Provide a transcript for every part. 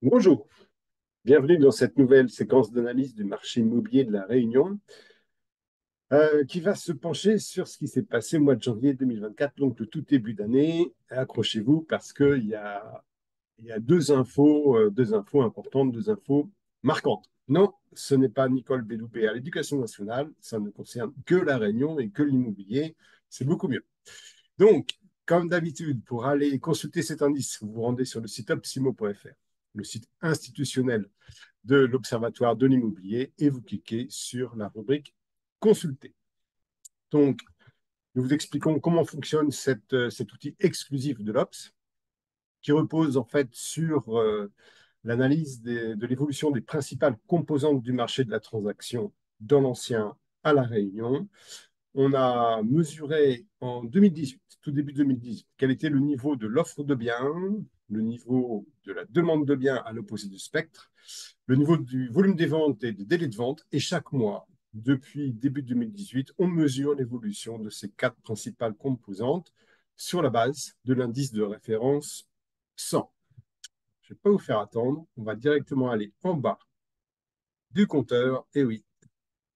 Bonjour, bienvenue dans cette nouvelle séquence d'analyse du marché immobilier de la Réunion qui va se pencher sur ce qui s'est passé au mois de janvier 2024, donc le tout début d'année. Accrochez-vous parce qu'il y a deux infos importantes, deux infos marquantes. Non, ce n'est pas Nicole Belloubet à l'Éducation nationale, ça ne concerne que la Réunion et que l'immobilier, c'est beaucoup mieux. Donc, comme d'habitude, pour aller consulter cet indice, vous vous rendez sur le site opsimo.fr, le site institutionnel de l'Observatoire de l'immobilier et vous cliquez sur la rubrique Consulter. Donc, nous vous expliquons comment fonctionne cet outil exclusif de l'Obs qui repose en fait sur l'analyse de l'évolution des principales composantes du marché de la transaction dans l'ancien à La Réunion. On a mesuré en 2018, tout début 2018, quel était le niveau de l'offre de biens, le niveau de la demande de biens à l'opposé du spectre, le niveau du volume des ventes et des délais de vente. Et chaque mois, depuis début 2018, on mesure l'évolution de ces quatre principales composantes sur la base de l'indice de référence 100. Je ne vais pas vous faire attendre, on va directement aller en bas du compteur. Et oui,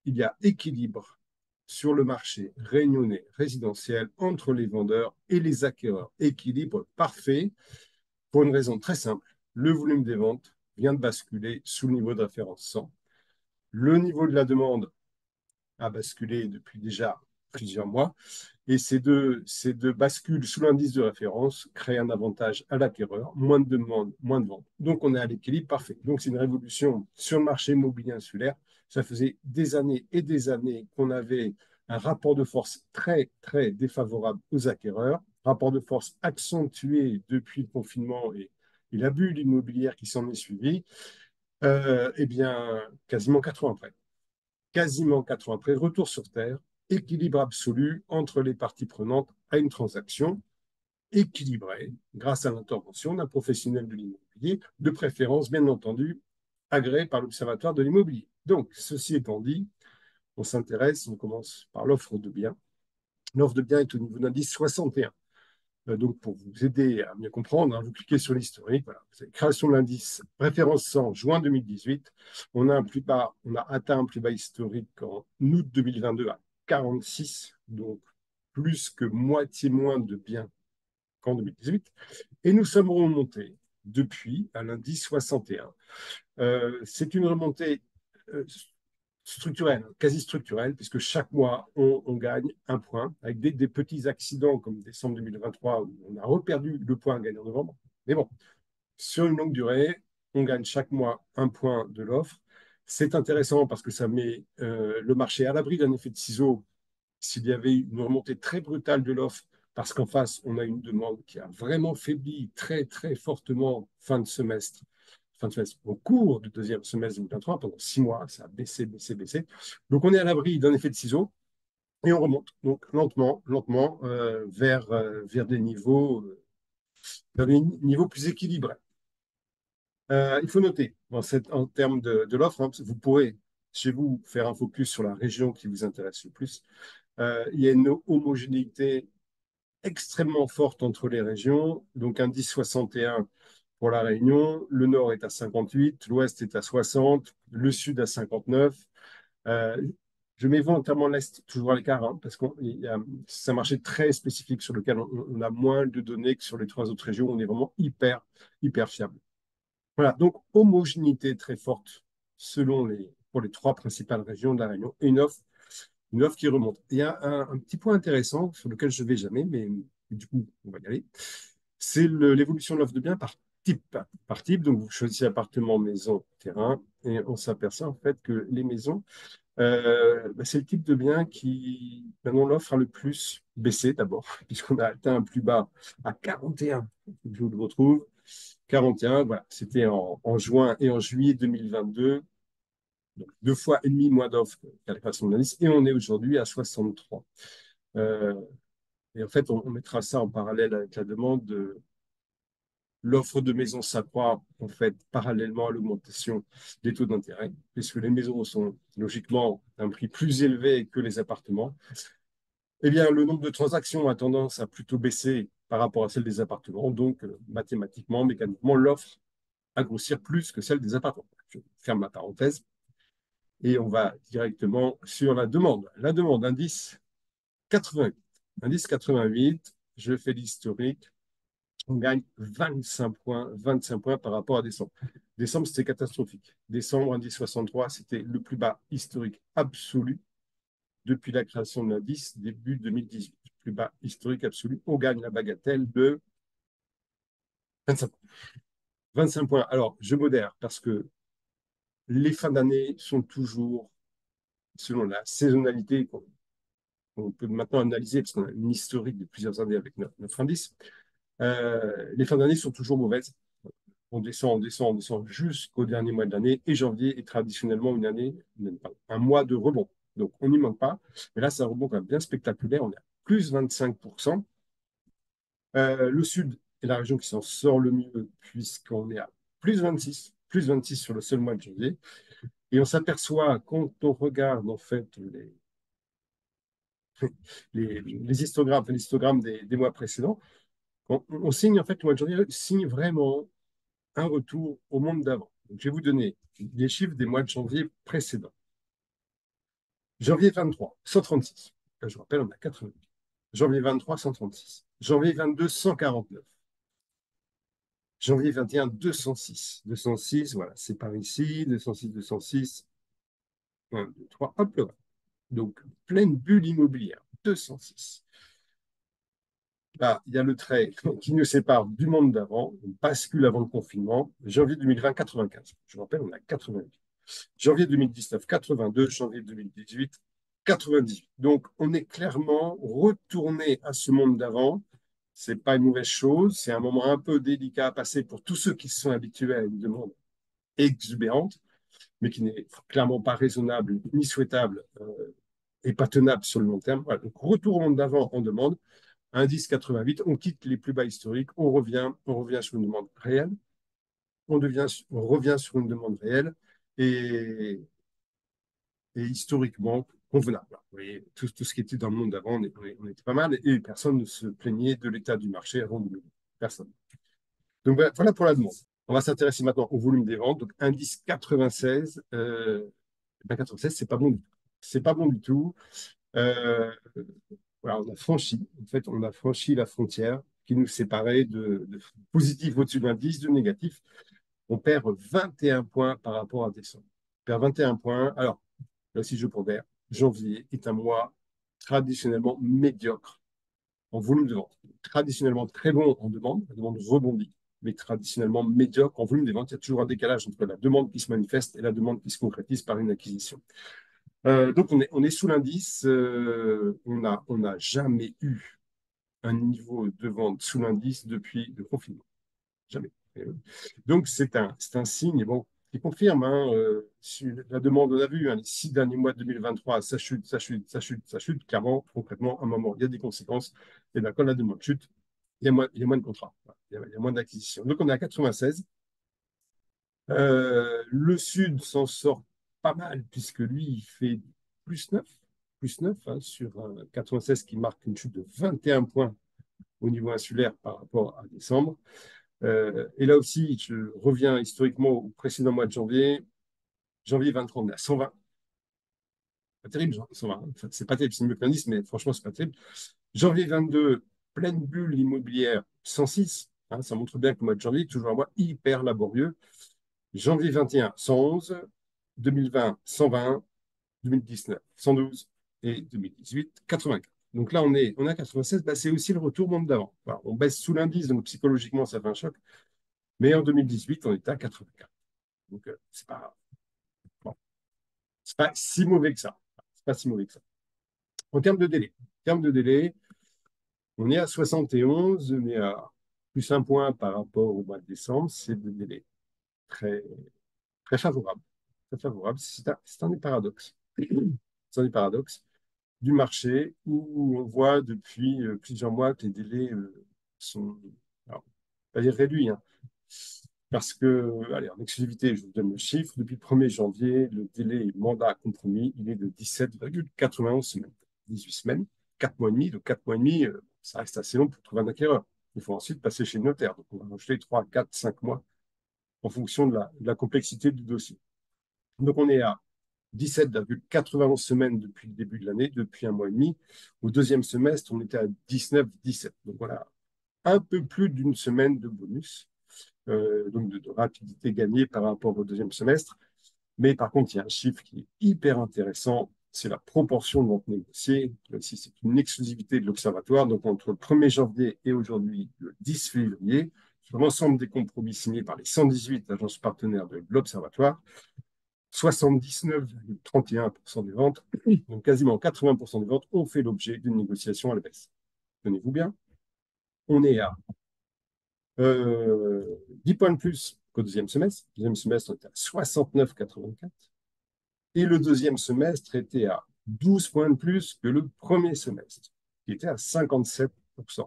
il y a équilibre sur le marché réunionnais résidentiel entre les vendeurs et les acquéreurs. Équilibre parfait pour une raison très simple. Le volume des ventes vient de basculer sous le niveau de référence 100. Le niveau de la demande a basculé depuis déjà plusieurs mois. Et ces deux bascules sous l'indice de référence créent un avantage à l'acquéreur, moins de demandes, moins de ventes. Donc on est à l'équilibre parfait. Donc c'est une révolution sur le marché immobilier insulaire. Ça faisait des années et des années qu'on avait un rapport de force très, très défavorable aux acquéreurs, rapport de force accentué depuis le confinement et la bulle immobilière qui s'en est suivie. Eh bien, quasiment 4 ans après. Quasiment 4 ans après, retour sur Terre, équilibre absolu entre les parties prenantes à une transaction équilibrée grâce à l'intervention d'un professionnel de l'immobilier, de préférence, bien entendu, agréé par l'Observatoire de l'immobilier. Donc, ceci étant dit, on commence par l'offre de biens. L'offre de biens est au niveau d'indice 61. Donc, pour vous aider à mieux comprendre, hein, vous cliquez sur l'historique. Voilà. Création de l'indice référence 100, juin 2018. On a atteint un plus bas historique en août 2022 à 46, donc plus que moitié moins de biens qu'en 2018. Et nous sommes remontés depuis à l'indice 61. C'est une remontée structurelle, quasi structurelle, puisque chaque mois, on gagne un point, avec des petits accidents comme décembre 2023, où on a reperdu le point gagné en novembre. Mais bon, sur une longue durée, on gagne chaque mois un point de l'offre. C'est intéressant parce que ça met le marché à l'abri d'un effet de ciseau s'il y avait une remontée très brutale de l'offre, parce qu'en face, on a une demande qui a vraiment faibli très, très fortement fin de semestre, au cours du deuxième semestre 2023, pendant 6 mois, ça a baissé, baissé, baissé. Donc, on est à l'abri d'un effet de ciseau et on remonte, donc lentement, lentement, vers des niveaux plus équilibrés. Il faut noter, en termes de l'offre, hein, vous pourrez, chez vous, faire un focus sur la région qui vous intéresse le plus. Il y a une homogénéité extrêmement forte entre les régions. Donc, indice 61 pour la Réunion. Le nord est à 58, l'ouest est à 60, le sud à 59. Euh, je mets volontairement l'est toujours à l'écart, hein, parce que c'est un marché très spécifique sur lequel on a moins de données que sur les trois autres régions. On est vraiment hyper, hyper fiable. Voilà, donc homogénéité très forte pour les trois principales régions de la Réunion et une offre qui remonte. Il y a un petit point intéressant sur lequel je ne vais jamais, mais du coup, on va y aller. C'est l'évolution de l'offre de biens par type. Par type, donc vous choisissez appartement, maison, terrain, et on s'aperçoit en fait que les maisons, c'est le type de bien qui, maintenant, l'offre a le plus baissé d'abord, puisqu'on a atteint un plus bas à 41. Je vous le retrouve. 41, voilà, c'était en juin et en juillet 2022. Donc, 2 fois et demi moins d'offres qu'à la création de l'indice, et on est aujourd'hui à 63. Euh, et en fait, on mettra ça en parallèle avec la demande de l'offre de maisons s'accroît en fait parallèlement à l'augmentation des taux d'intérêt, puisque les maisons sont logiquement à un prix plus élevé que les appartements. Eh bien, le nombre de transactions a tendance à plutôt baisser par rapport à celle des appartements, donc mathématiquement, mécaniquement, l'offre à grossir plus que celle des appartements. Je ferme la parenthèse et on va directement sur la demande. La demande, indice 88. Indice 88, je fais l'historique. On gagne 25 points par rapport à décembre. Décembre, c'était catastrophique. Décembre, indice 63, c'était le plus bas historique absolu depuis la création de l'indice, début 2018. Plus bas historique absolu. On gagne la bagatelle de 25 points. 25 points. Alors, je modère parce que les fins d'année sont toujours, selon la saisonnalité qu'on peut maintenant analyser, parce qu'on a une historique de plusieurs années avec notre indice, les fins d'année sont toujours mauvaises. On descend, on descend, on descend jusqu'au dernier mois de l'année. Et janvier est traditionnellement une année, un mois de rebond. Donc, on n'y manque pas. Mais là, c'est un rebond quand même bien spectaculaire. On est à plus 25%. Le sud est la région qui s'en sort le mieux, puisqu'on est à plus 26 sur le seul mois de janvier. Et on s'aperçoit, quand on regarde en fait les histogrammes, l'histogramme des mois précédents, on signe en fait le mois de janvier signe vraiment un retour au monde d'avant. Donc, je vais vous donner les chiffres des mois de janvier précédents. Janvier 23, 136. Là, je rappelle, on a 80. Janvier 23, 136. Janvier 22, 149. Janvier 21, 206. 206, voilà, c'est par ici. 206, 206. 1, 2, 3, hop là. Donc, pleine bulle immobilière. 206. Là, il y a le trait qui nous sépare du monde d'avant. On bascule avant le confinement. Janvier 2020, 95. Je rappelle, on a 88. Janvier 2019, 82. Janvier 2018, 98. Donc, on est clairement retourné à ce monde d'avant. C'est pas une mauvaise chose. C'est un moment un peu délicat à passer pour tous ceux qui se sont habitués à une demande exubérante, mais qui n'est clairement pas raisonnable ni souhaitable et pas tenable sur le long terme. Voilà. Donc, retour au monde d'avant en demande. Indice 88, on quitte les plus bas historiques, on revient sur une demande réelle, on revient sur une demande réelle et, et historiquement convenable. Vous voyez, tout ce qui était dans le monde d'avant, on était pas mal et personne ne se plaignait de l'état du marché avant 2000. Personne. Donc voilà pour la demande. On va s'intéresser maintenant au volume des ventes. Donc indice 96, 96, c'est pas bon du tout. C'est pas bon du tout. Euh, voilà, on a franchi la frontière qui nous séparait de positif au-dessus de l'indice, de négatif. On perd 21 points par rapport à décembre. On perd 21 points. Alors, là aussi, je pondère. Janvier est un mois traditionnellement médiocre en volume de vente. Traditionnellement très bon en demande, la demande rebondit, mais traditionnellement médiocre en volume des ventes. Il y a toujours un décalage entre la demande qui se manifeste et la demande qui se concrétise par une acquisition. Donc, on est sous l'indice. On n'a jamais eu un niveau de vente sous l'indice depuis le confinement. Jamais. Donc, c'est un signe bon, qui confirme. La demande, on a vu, les 6 derniers mois de 2023, ça chute, ça chute, ça chute, ça chute. Clairement, concrètement, à un moment, il y a des conséquences. Et bien, quand la demande chute, il y a moins de contrats. Il y a moins d'acquisitions. Donc, on est à 96. Le Sud s'en sort pas mal, puisque lui, il fait plus 9, plus 9 sur un 96 qui marque une chute de 21 points au niveau insulaire par rapport à décembre. Et là aussi, je reviens historiquement au précédent mois de janvier. Janvier 23, on est à 120. Pas terrible, 120. Enfin, c'est pas terrible, c'est mieux que l'indice, mais franchement, c'est pas terrible. Janvier 22, pleine bulle immobilière, 106. Ça montre bien que le mois de janvier, toujours un mois hyper laborieux. Janvier 21, 111. 2020, 120. 2019, 112 et 2018, 84. Donc là, on est à 96, bah, c'est aussi le retour monde d'avant. Voilà, on baisse sous l'indice, donc psychologiquement, ça fait un choc. Mais en 2018, on était à 84. Donc, bon, c'est pas si mauvais que ça. C'est pas si mauvais que ça. En termes de délai, on est à 71, on est à plus un point par rapport au mois de décembre. C'est des délais très, très favorables. Très favorables. C'est un des paradoxes. C'est un des paradoxes du marché où on voit depuis plusieurs mois que les délais sont, alors, pas dire réduits, parce que, allez, en exclusivité, je vous donne le chiffre, depuis le 1er janvier, le délai mandat compromis, il est de 17,91 semaines. 18 semaines, 4 mois et demi, donc 4 mois et demi, ça reste assez long pour trouver un acquéreur. Il faut ensuite passer chez le notaire, donc on va rajouter 3, 4, 5 mois en fonction de la complexité du dossier. Donc, on est à 17,91 semaines depuis le début de l'année, depuis un mois et demi. Au deuxième semestre, on était à 19,17. Donc, voilà, un peu plus d'une semaine de bonus, donc de rapidité gagnée par rapport au deuxième semestre. Mais par contre, il y a un chiffre qui est hyper intéressant, c'est la proportion de ventes négociées. Là aussi, c'est une exclusivité de l'Observatoire. Donc, entre le 1er janvier et aujourd'hui, le 10 février, sur l'ensemble des compromis signés par les 118 agences partenaires de l'Observatoire, 79,31% des ventes, donc quasiment 80% des ventes, ont fait l'objet d'une négociation à la baisse. Tenez-vous bien, on est à 10 points de plus qu'au deuxième semestre. Le deuxième semestre, on était à 69,84. Et le deuxième semestre était à 12 points de plus que le premier semestre, qui était à 57%.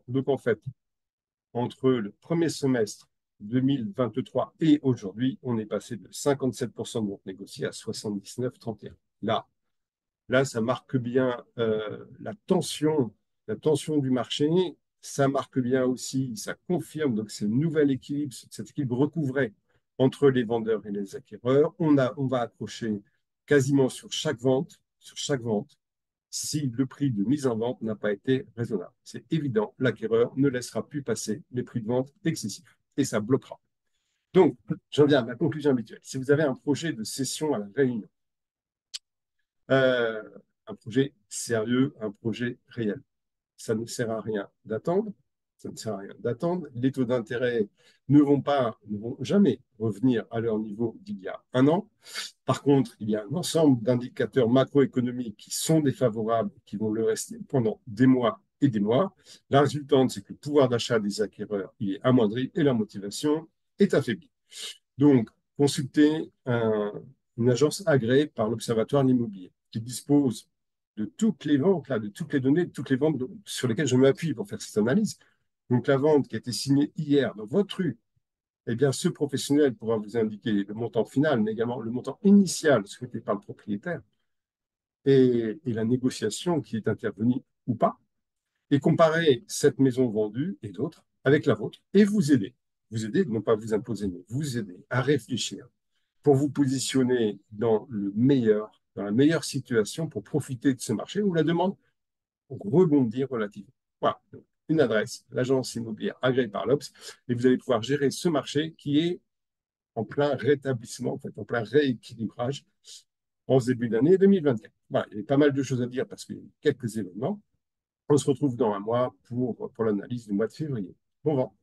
Donc en fait, entre le premier semestre 2023 et aujourd'hui, on est passé de 57% de ventes négociées à 79,31. Là, ça marque bien la tension du marché. Ça marque bien aussi, ça confirme donc ce nouvel équilibre, cet équilibre recouvré entre les vendeurs et les acquéreurs. On va accrocher quasiment sur chaque vente, si le prix de mise en vente n'a pas été raisonnable. C'est évident, l'acquéreur ne laissera plus passer les prix de vente excessifs et ça bloquera. Donc, j'en viens à ma conclusion habituelle. Si vous avez un projet de cession à la Réunion, euh, un projet sérieux, un projet réel. Ça ne sert à rien d'attendre. Ça ne sert à rien d'attendre. Les taux d'intérêt ne vont jamais revenir à leur niveau d'il y a un an. Par contre, il y a un ensemble d'indicateurs macroéconomiques qui sont défavorables, qui vont le rester pendant des mois et des mois. La résultante, c'est que le pouvoir d'achat des acquéreurs il est amoindri et la motivation est affaiblie. Donc, consultez une agence agréée par l'Observatoire de l'immobilier qui dispose de toutes les ventes, là, de toutes les données, de toutes les ventes sur lesquelles je m'appuie pour faire cette analyse. Donc, la vente qui a été signée hier dans votre rue, eh bien, ce professionnel pourra vous indiquer le montant final, mais également le montant initial souhaité par le propriétaire et la négociation qui est intervenue ou pas, et comparer cette maison vendue et d'autres avec la vôtre et vous aider. Vous aider, non pas vous imposer, mais vous aider à réfléchir pour vous positionner dans la meilleure situation pour profiter de ce marché où la demande rebondit relativement. Voilà, donc, une adresse, l'agence immobilière agréée par l'Obs, et vous allez pouvoir gérer ce marché qui est en plein rétablissement, en fait, en plein rééquilibrage en ce début d'année 2024. Voilà, il y a pas mal de choses à dire parce qu'il y a quelques événements. On se retrouve dans un mois pour l'analyse du mois de février. Bon vent.